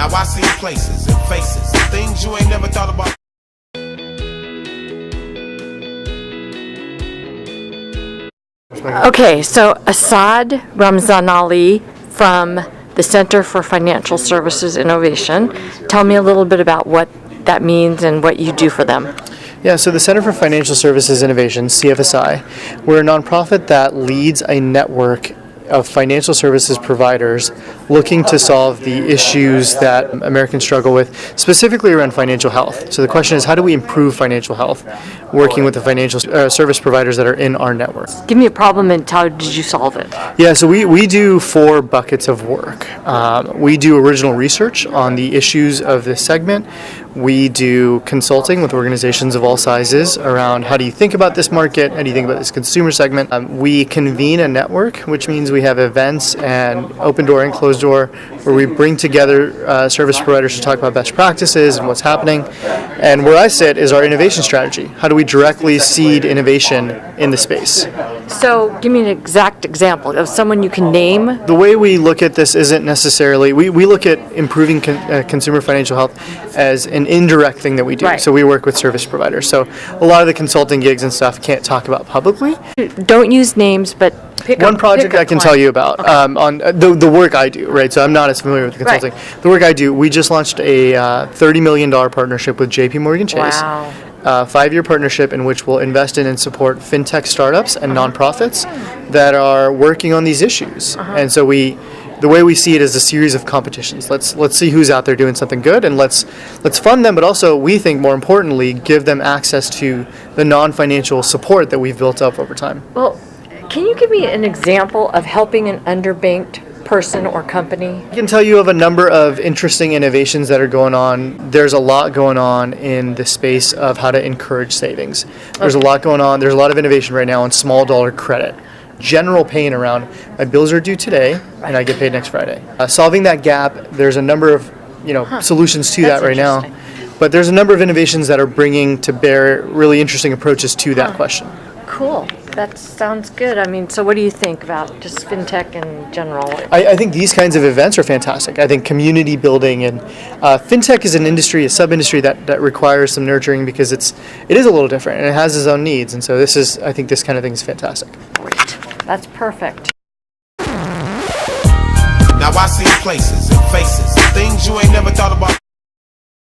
Now I see places and faces, things you ain't never thought about. Okay, so Asad Ramzanali from the Center for Financial Services Innovation. Tell me a little bit about what that means and what you do for them. Yeah, so the Center for Financial Services Innovation, CFSI, we're a nonprofit that leads a network of financial services providers looking to solve the issues that Americans struggle with, specifically around financial health. So the question is, how do we improve financial health working with the financial service providers that are in our network? Give me a problem and how did you solve it? Yeah, so we do 4 buckets of work. We do original research on the issues of this segment. We do consulting with organizations of all sizes around how do you think about this market, how do you think about this consumer segment. We convene a network, which means we have events and open door and closed door where we bring together service providers to talk about best practices and what's happening. And where I sit is our innovation strategy. How do we directly seed innovation in the space? So give me an exact example of someone you can name. The way we look at this isn't necessarily, we look at improving consumer financial health as an indirect thing that we do. Right. So we work with service providers. So a lot of the consulting gigs and stuff can't talk about publicly. Don't use names, but pick One project I can tell you about on the work I do, right? So I'm not as familiar with the consulting. Right. The work I do, we just launched a $30 million partnership with JP Morgan Chase. Wow. 5-year partnership in which we'll invest in and support fintech startups and nonprofits that are working on these issues. And so the way we see it is a series of competitions. Let's see who's out there doing something good, and let's fund them, but also we think more importantly give them access to the non-financial support that we've built up over time. Well, can you give me an example of helping an underbanked person or company? I can tell you of a number of interesting innovations that are going on. There's a lot going on in the space of how to encourage savings. There's a lot going on. There's a lot of innovation right now on small dollar credit. General pain around my bills are due today and I get paid next Friday. Solving that gap, there's a number of solutions to that right now. But there's a number of innovations that are bringing to bear really interesting approaches to that question. Cool. That sounds good. I mean, so what do you think about just fintech in general? I think these kinds of events are fantastic. I think community building and fintech is an industry, a sub-industry that requires some nurturing because it is a little different and it has its own needs. And so I think this kind of thing is fantastic. Great. That's perfect. Now I see places and faces, things you ain't never thought about.